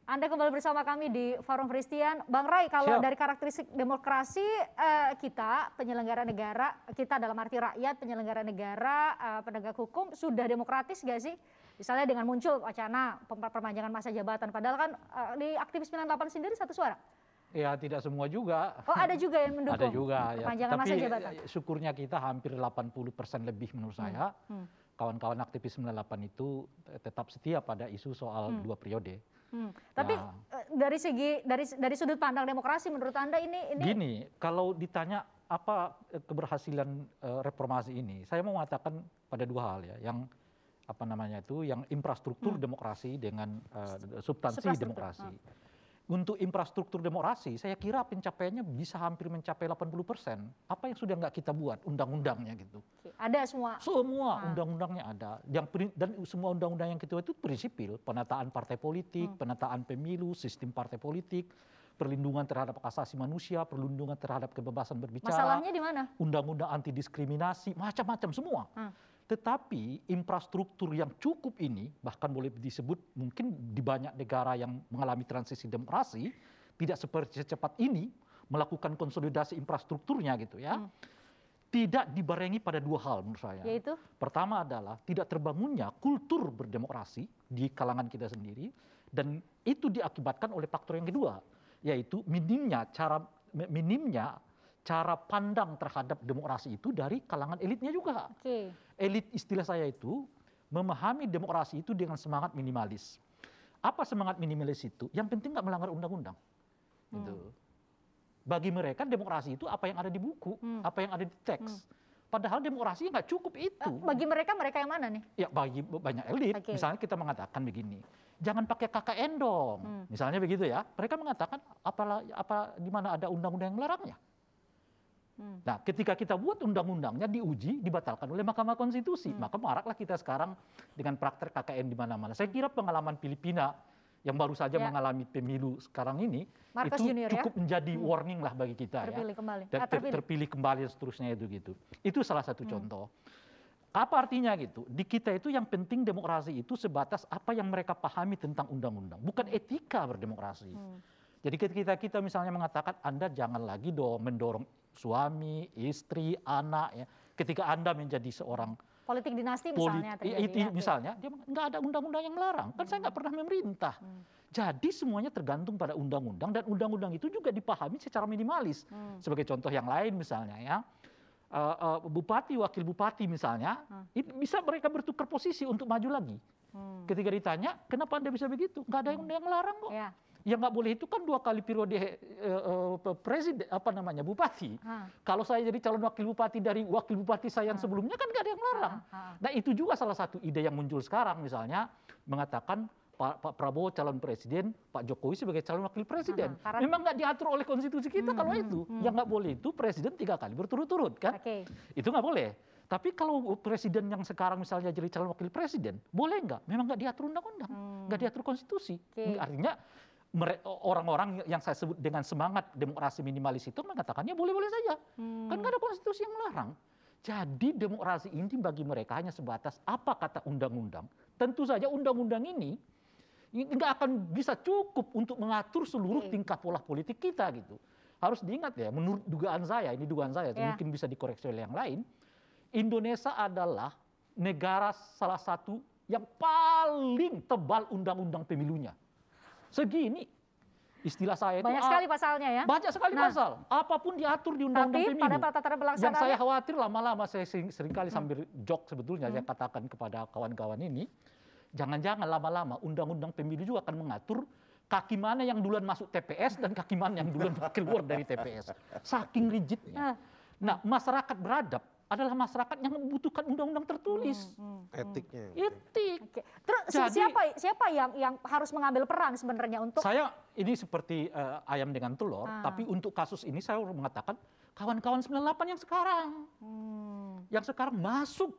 Anda kembali bersama kami di Forum Christian. Bang Ray, kalau dari karakteristik demokrasi kita, penyelenggara negara, kita dalam arti rakyat, penyelenggara negara, penegak hukum, sudah demokratis gak sih? Misalnya dengan muncul wacana perpanjangan masa jabatan, padahal kan di aktivis 98 sendiri satu suara. Ya tidak semua juga. Oh ada juga yang mendukung ada juga, perpanjangan masa jabatan. Tapi syukurnya kita hampir 80% lebih menurut saya. Kawan-kawan aktivis 98 itu tetap setia pada isu soal 2 periode. Tapi dari sudut pandang demokrasi menurut Anda ini gini, kalau ditanya apa keberhasilan reformasi ini, saya mau mengatakan pada 2 hal ya, yang apa namanya itu, yang infrastruktur demokrasi dengan substansi demokrasi. Untuk infrastruktur demokrasi, saya kira pencapaiannya bisa hampir mencapai 80%. Apa yang sudah nggak kita buat undang-undangnya gitu? Ada semua. Semua undang-undangnya ada. Dan semua undang-undang yang kita itu prinsipil, penataan partai politik, penataan pemilu, sistem partai politik, perlindungan terhadap hak asasi manusia, perlindungan terhadap kebebasan berbicara. Masalahnya di mana? Undang-undang anti diskriminasi, macam-macam semua. Tetapi infrastruktur yang cukup ini, bahkan boleh disebut mungkin di banyak negara yang mengalami transisi demokrasi, tidak seperti secepat ini melakukan konsolidasi infrastrukturnya gitu ya. Tidak dibarengi pada 2 hal menurut saya. Yaitu? Pertama adalah tidak terbangunnya kultur berdemokrasi di kalangan kita sendiri, dan itu diakibatkan oleh faktor yang kedua, yaitu minimnya cara pandang terhadap demokrasi itu dari kalangan elitnya juga. Elit istilah saya itu memahami demokrasi itu dengan semangat minimalis. Apa semangat minimalis itu? Yang penting nggak melanggar undang-undang. Gitu. Bagi mereka demokrasi itu apa yang ada di buku, apa yang ada di teks. Padahal demokrasi nggak cukup itu. Bagi mereka yang mana nih? Ya bagi banyak elit. Misalnya kita mengatakan begini, jangan pakai KKN dong. Misalnya begitu ya. Mereka mengatakan di mana ada undang-undang yang melarangnya. Nah, ketika kita buat undang-undangnya diuji, dibatalkan oleh Mahkamah Konstitusi, maka maraklah kita sekarang dengan praktek KKN di mana-mana. Saya kira pengalaman Filipina yang baru saja mengalami pemilu sekarang ini, Marcos itu Junior, cukup menjadi warning lah bagi kita terpilih ya. Kembali. Dan terpilih kembali dan seterusnya itu gitu. Itu salah satu contoh. Apa artinya gitu? Di kita itu yang penting demokrasi itu sebatas apa yang mereka pahami tentang undang-undang, bukan etika berdemokrasi. Jadi ketika kita misalnya mengatakan Anda jangan lagi mendorong suami, istri, anak ya. Ketika Anda menjadi seorang politik dinasti misalnya misalnya dia nggak ada undang-undang yang melarang. Kan saya nggak pernah memerintah. Jadi semuanya tergantung pada undang-undang, dan undang-undang itu juga dipahami secara minimalis. Sebagai contoh yang lain misalnya ya, bupati, wakil bupati misalnya, bisa mereka bertukar posisi untuk maju lagi. Ketika ditanya, kenapa Anda bisa begitu? Nggak ada yang melarang kok. Yang nggak boleh itu kan 2 kali periode presiden bupati. Kalau saya jadi calon wakil bupati dari wakil bupati saya yang sebelumnya kan nggak ada yang larang. Nah itu juga salah satu ide yang muncul sekarang, misalnya mengatakan Pak Prabowo calon presiden, Pak Jokowi sebagai calon wakil presiden. Memang nggak diatur oleh konstitusi kita kalau itu. Yang nggak boleh itu presiden 3 kali berturut-turut kan. Itu nggak boleh. Tapi kalau presiden yang sekarang misalnya jadi calon wakil presiden, boleh nggak? Memang nggak diatur undang-undang, nggak diatur konstitusi. Artinya orang-orang yang saya sebut dengan semangat demokrasi minimalis itu mengatakannya boleh-boleh saja. Kan nggak ada konstitusi yang melarang. Jadi demokrasi ini bagi mereka hanya sebatas apa kata undang-undang. Tentu saja undang-undang ini nggak akan bisa cukup untuk mengatur seluruh tingkah pola politik kita gitu. Harus diingat ya, menurut dugaan saya, mungkin bisa dikoreksi oleh yang lain, Indonesia adalah negara salah satu yang paling tebal undang-undang pemilunya. Segini istilah saya itu banyak sekali pasalnya ya. Banyak sekali pasal. Apapun diatur di undang-undang pemilu. Tapi pada tataran pelaksanaan, yang saya khawatir lama-lama saya seringkali sambil jok sebetulnya saya katakan kepada kawan-kawan ini, jangan-jangan lama-lama undang-undang pemilu juga akan mengatur kaki mana yang duluan masuk TPS dan kaki mana yang duluan keluar dari TPS. Saking rigidnya. Nah, masyarakat beradab adalah masyarakat yang membutuhkan undang-undang tertulis. Etiknya. Etik. Terus jadi, siapa yang harus mengambil peran sebenarnya untuk? Saya ini seperti ayam dengan telur, tapi untuk kasus ini saya mengatakan kawan-kawan 98 yang sekarang. Yang sekarang masuk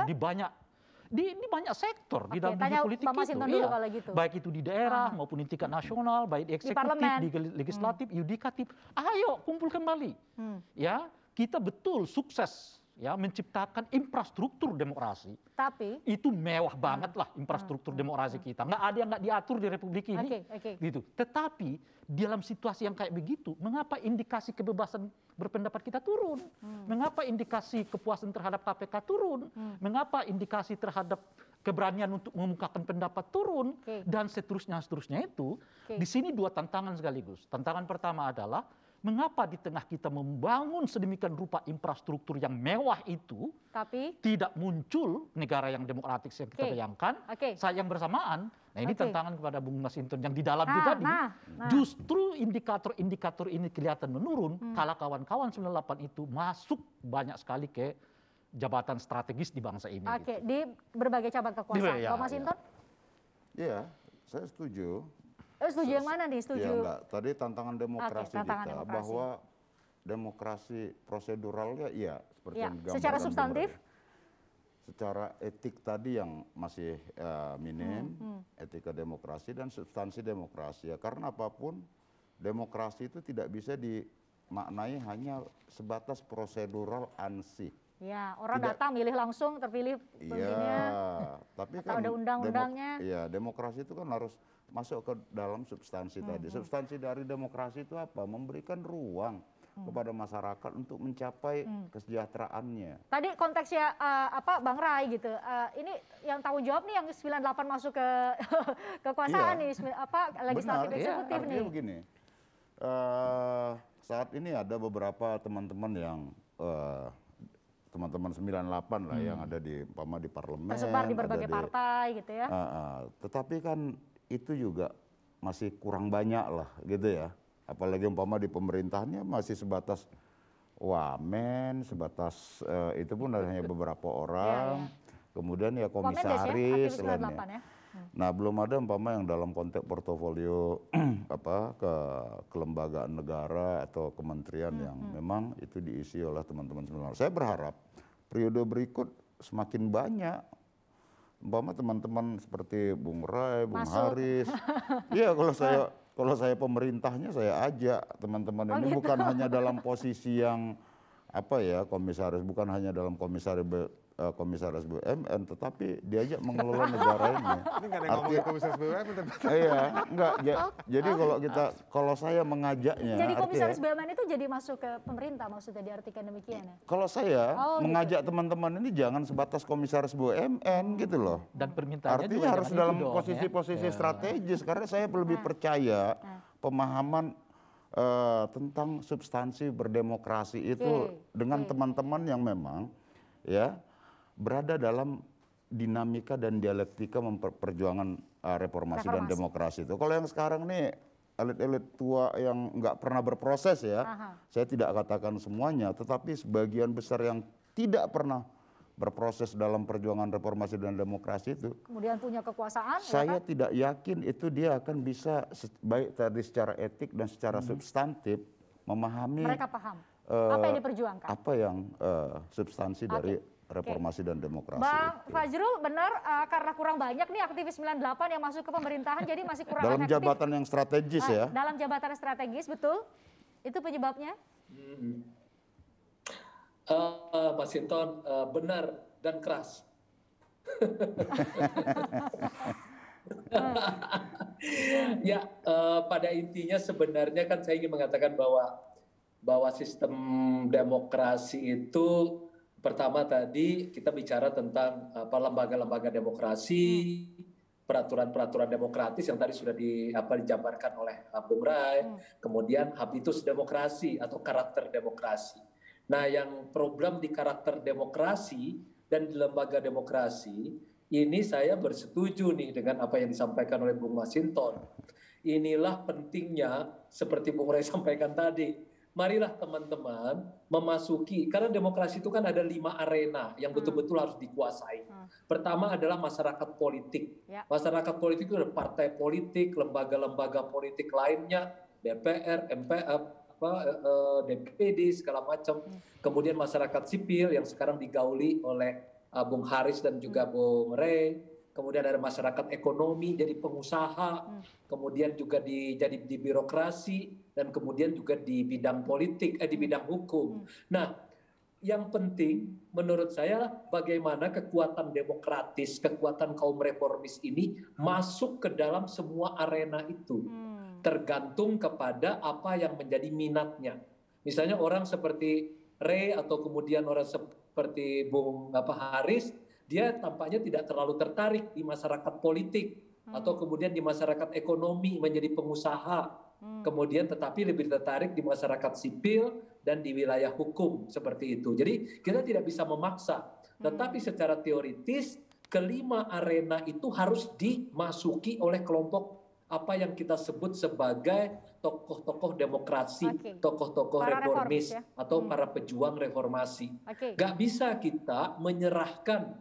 di banyak sektor di dalam dunia politik itu. Gitu. Baik itu di daerah maupun di tingkat nasional, baik di eksekutif, di legislatif, yudikatif. Ayo kumpul kembali. Ya, kita betul sukses ya menciptakan infrastruktur demokrasi. Tapi Itu mewah banget lah infrastruktur demokrasi kita. Nggak ada yang nggak diatur di Republik ini. Gitu. Tetapi dalam situasi yang kayak begitu, mengapa indikasi kebebasan berpendapat kita turun? Mengapa indikasi kepuasan terhadap KPK turun? Mengapa indikasi terhadap keberanian untuk mengungkapkan pendapat turun? Dan seterusnya itu. Di sini dua tantangan sekaligus. Tantangan pertama adalah mengapa di tengah kita membangun sedemikian rupa infrastruktur yang mewah itu, tapi tidak muncul negara yang demokratik yang kita bayangkan. Sayang bersamaan, nah ini tantangan kepada Bung Masinton yang di dalam itu tadi, justru indikator-indikator ini kelihatan menurun, kalau kawan-kawan 98 itu masuk banyak sekali ke jabatan strategis di bangsa ini. Gitu. Di berbagai cabang kekuasaan. Pak Masinton? Iya, saya setuju. Setuju yang mana nih? Setuju? Ya enggak, tadi tantangan demokrasi kita, bahwa demokrasi proseduralnya iya seperti yang digambarkan. Secara substantif? Secara etik tadi yang masih minim, etika demokrasi dan substansi demokrasi ya. Karena apapun demokrasi itu tidak bisa dimaknai hanya sebatas prosedural ansih. Ya, orang datang milih langsung terpilih pemimpinnya. Iya, tapi kan ada undang-undangnya. Iya, demokrasi itu kan harus masuk ke dalam substansi tadi. Substansi dari demokrasi itu apa? Memberikan ruang kepada masyarakat untuk mencapai kesejahteraannya. Tadi konteksnya Bang Rai gitu. Ini yang tanggung jawab nih yang 98 masuk ke kekuasaan nih, legislatif eksekutif nih. Artinya begini. Saat ini ada beberapa teman-teman yang teman-teman 98 lah yang ada di parlemen, tersebar di berbagai partai gitu ya. Tetapi kan itu juga masih kurang banyak lah gitu ya. Apalagi di pemerintahannya masih sebatas wamen, sebatas itu pun hanya beberapa orang. Kemudian ya komisaris lainnya. Nah, belum ada yang dalam konteks portofolio kelembagaan negara atau kementerian yang memang itu diisi oleh teman-teman semua. Saya berharap periode berikut semakin banyak teman-teman seperti Bung Rai, Bung Haris. Iya, kalau saya pemerintahnya saya ajak teman-teman ini bukan hanya dalam posisi yang komisaris, bukan hanya dalam komisaris BUMN, tetapi diajak mengelola negara ini. Ini nggak ada yang ngomongin komisaris BUMN. Iya, enggak. Jadi kalau saya mengajaknya. Jadi komisaris BUMN itu jadi masuk ke pemerintah maksudnya diartikan demikian ya? Kalau saya mengajak teman-teman ini jangan sebatas komisaris BUMN gitu loh. Dan permintaannya artinya harus dalam posisi-posisi strategis, karena saya lebih percaya pemahaman tentang substansi berdemokrasi itu dengan teman-teman yang memang ya berada dalam dinamika dan dialektika memperjuangkan reformasi dan demokrasi itu. Kalau yang sekarang nih elit-elit tua yang nggak pernah berproses ya, saya tidak katakan semuanya, tetapi sebagian besar yang tidak pernah berproses dalam perjuangan reformasi dan demokrasi itu. Kemudian punya kekuasaan. Saya tidak yakin itu dia akan bisa baik tadi secara etik dan secara substantif memahami. Mereka paham apa yang diperjuangkan. Apa yang substansi dari reformasi dan demokrasi. Bang Fajrul, benar karena kurang banyak nih aktivis 98 yang masuk ke pemerintahan, jadi masih kurang dalam efektif. Jabatan yang strategis ya. Dalam jabatan strategis, betul? Itu penyebabnya? Pak Sinton, benar dan keras. Ya, pada intinya sebenarnya kan saya ingin mengatakan bahwa sistem demokrasi itu pertama tadi kita bicara tentang lembaga-lembaga demokrasi, peraturan-peraturan demokratis yang tadi sudah dijabarkan oleh Bung Rai, kemudian habitus demokrasi atau karakter demokrasi. Nah, yang problem di karakter demokrasi dan di lembaga demokrasi, ini saya bersetuju nih dengan apa yang disampaikan oleh Bung Masinton. Inilah pentingnya seperti Bung Rai sampaikan tadi. Marilah teman-teman memasuki, karena demokrasi itu kan ada 5 arena yang betul-betul harus dikuasai. Pertama adalah masyarakat politik. Masyarakat politik itu ada partai politik, lembaga-lembaga politik lainnya, DPR, MPR, DPD, segala macam. Kemudian masyarakat sipil yang sekarang digauli oleh Bung Haris dan juga Bung Rey. Kemudian ada masyarakat ekonomi, jadi pengusaha, kemudian juga jadi di birokrasi, dan kemudian juga di bidang politik, di bidang hukum. Nah, yang penting menurut saya bagaimana kekuatan demokratis, kekuatan kaum reformis ini masuk ke dalam semua arena itu. Tergantung kepada apa yang menjadi minatnya. Misalnya orang seperti Ray atau kemudian orang seperti Bung Haris, dia tampaknya tidak terlalu tertarik di masyarakat politik atau kemudian di masyarakat ekonomi menjadi pengusaha. Kemudian tetapi lebih tertarik di masyarakat sipil dan di wilayah hukum seperti itu. Jadi kita tidak bisa memaksa, tetapi secara teoritis kelima arena itu harus dimasuki oleh kelompok apa yang kita sebut sebagai tokoh-tokoh demokrasi, tokoh-tokoh reformis ya? Atau para pejuang reformasi. Gak bisa kita menyerahkan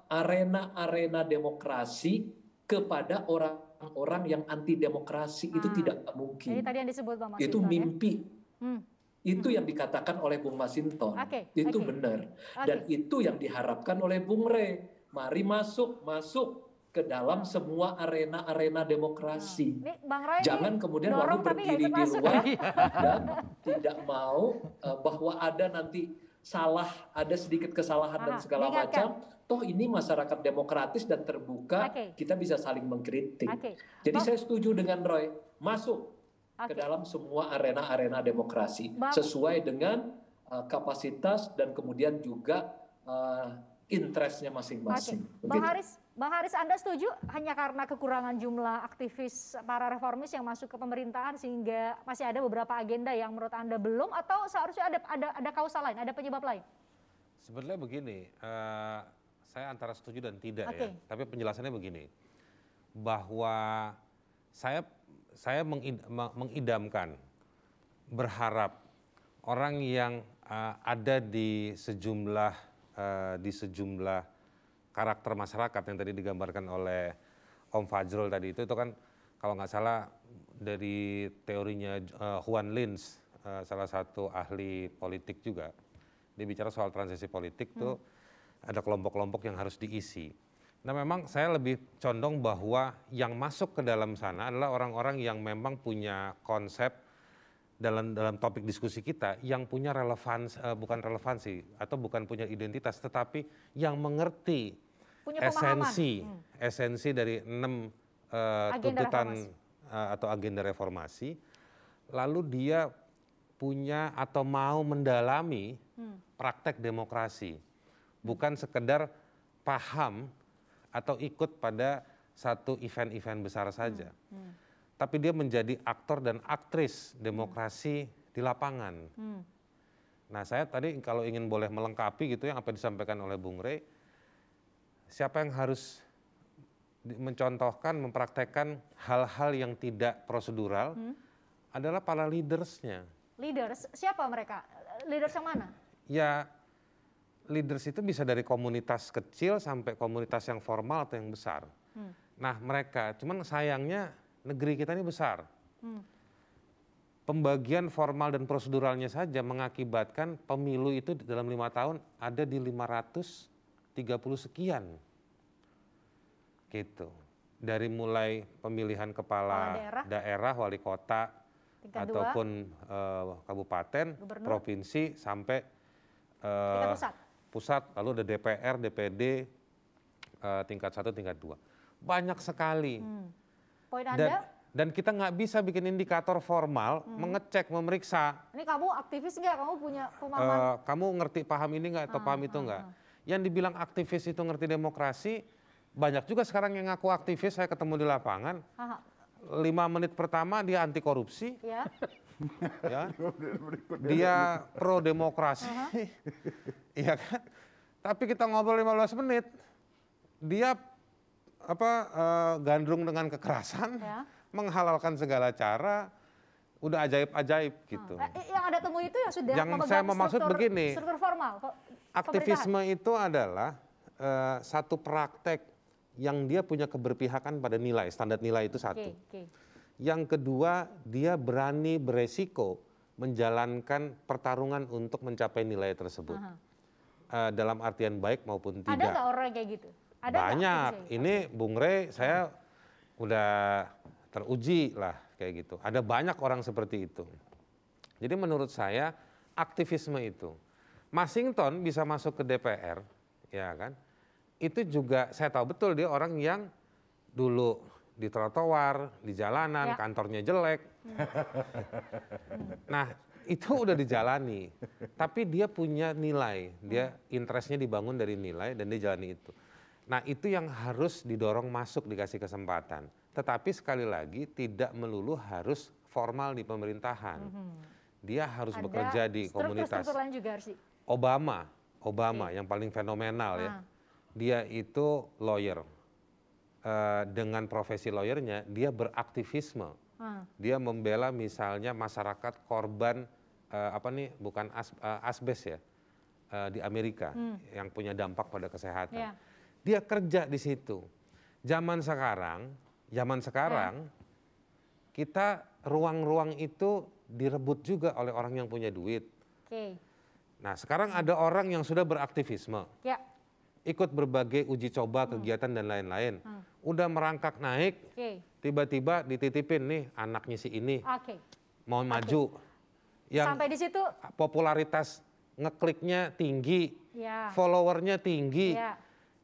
arena-arena demokrasi kepada orang-orang yang anti demokrasi. Itu tidak mungkin. Jadi tadi yang disebut Bang Masinton, itu mimpi. Ya? Itu yang dikatakan oleh Bung Masinton. Itu benar. Dan itu yang diharapkan oleh Bung Rey. Mari masuk ke dalam semua arena-arena demokrasi. Jangan kemudian lalu berdiri di luar dan tidak mau bahwa ada nanti ada sedikit kesalahan dan segala macam. Toh ini masyarakat demokratis dan terbuka, kita bisa saling mengkritik. Jadi saya setuju dengan Roy, masuk ke dalam semua arena-arena demokrasi sesuai dengan kapasitas dan kemudian juga interestnya masing-masing. Bang Haris, Anda setuju hanya karena kekurangan jumlah aktivis para reformis yang masuk ke pemerintahan sehingga masih ada beberapa agenda yang menurut Anda belum, atau seharusnya ada kausa lain, ada penyebab lain? Sebenarnya begini, saya antara setuju dan tidak ya. Tapi penjelasannya begini, bahwa saya mengidamkan, berharap orang yang ada di sejumlah karakter masyarakat yang tadi digambarkan oleh Om Fajrul tadi itu kan kalau nggak salah dari teorinya Juan Linz, salah satu ahli politik juga, dia bicara soal transisi politik tuh ada kelompok-kelompok yang harus diisi. Nah memang saya lebih condong bahwa yang masuk ke dalam sana adalah orang-orang yang memang punya konsep dalam topik diskusi kita yang punya bukan relevansi atau bukan punya identitas, tetapi yang mengerti esensi dari 6 tuntutan atau agenda reformasi, lalu dia punya atau mau mendalami praktek demokrasi, bukan sekedar paham atau ikut pada satu event-event besar saja. Tapi dia menjadi aktor dan aktris demokrasi di lapangan. Nah saya tadi kalau ingin boleh melengkapi gitu yang apa disampaikan oleh Bung Rey, siapa yang harus mencontohkan, mempraktekkan hal-hal yang tidak prosedural adalah para leadersnya. Leaders? Siapa mereka? Leaders yang mana? Ya leaders itu bisa dari komunitas kecil sampai komunitas yang formal atau yang besar. Nah mereka, cuman sayangnya negeri kita ini besar. Pembagian formal dan proseduralnya saja mengakibatkan pemilu itu dalam 5 tahun ada di 530 sekian. Gitu. Dari mulai pemilihan kepala daerah, wali kota, ataupun kabupaten, gubernur, provinsi, sampai pusat, lalu ada DPR, DPD, tingkat 1, tingkat 2. Banyak sekali. Poin Anda? Dan kita nggak bisa bikin indikator formal, mengecek, memeriksa. Ini kamu aktivis nggak? Kamu punya pemahaman? Kamu ngerti paham ini nggak atau paham itu nggak? Yang dibilang aktivis itu ngerti demokrasi, banyak juga sekarang yang ngaku aktivis, saya ketemu di lapangan. 5 menit pertama dia anti korupsi. Ya. Dia pro demokrasi. Iya kan? Tapi kita ngobrol 15 menit, dia gandrung dengan kekerasan, menghalalkan segala cara, udah ajaib-ajaib gitu. Yang Anda temui itu yang sudah yang saya mau maksud begini, struktur formal. Aktivisme itu adalah satu praktek yang dia punya keberpihakan pada nilai, standar nilai itu satu. Yang kedua, dia berani beresiko menjalankan pertarungan untuk mencapai nilai tersebut. Dalam artian baik maupun tidak. Ada nggak orang kayak gitu? Ada banyak. Ini Bung Rey saya udah teruji lah kayak gitu. Ada banyak orang seperti itu. Jadi menurut saya aktivisme itu Masinton bisa masuk ke DPR, ya kan? Itu juga saya tahu betul dia orang yang dulu di trotoar, di jalanan, kantornya jelek. Nah, itu udah dijalani. Tapi dia punya nilai, dia interestnya dibangun dari nilai dan dia jalani itu. Nah, itu yang harus didorong masuk, dikasih kesempatan. Tetapi sekali lagi tidak melulu harus formal di pemerintahan. Dia harus bekerja di komunitas. Struktur lain juga harus. Obama yang paling fenomenal ya. Dia itu lawyer. Dengan profesi lawyernya dia beraktivisme. Dia membela misalnya masyarakat korban asbes ya di Amerika yang punya dampak pada kesehatan. Dia kerja di situ. Zaman sekarang kita ruang-ruang itu direbut juga oleh orang yang punya duit. Nah, sekarang ada orang yang sudah beraktivisme. Ikut berbagai uji coba, kegiatan dan lain-lain. Udah merangkak naik, tiba-tiba dititipin nih anaknya si ini. Mau maju. Yang sampai di situ popularitas ngekliknya tinggi, followernya tinggi.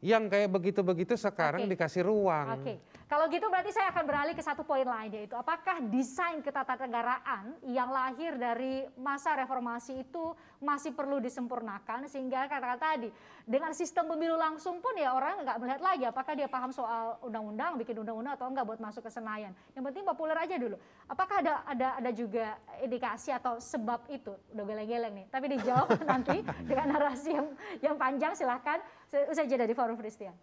Yang kayak begitu-begitu sekarang dikasih ruang. Kalau gitu berarti saya akan beralih ke satu poin lain, yaitu apakah desain ketatanegaraan yang lahir dari masa reformasi itu masih perlu disempurnakan, sehingga katakan tadi dengan sistem pemilu langsung pun ya orang nggak melihat lagi apakah dia paham soal undang-undang, bikin undang-undang atau enggak buat masuk ke Senayan. Yang penting populer aja dulu. Apakah ada juga indikasi atau sebab itu? Udah geleng-geleng nih, tapi dijawab nanti dengan narasi yang panjang. Silahkan usai jeda di Forum Christian.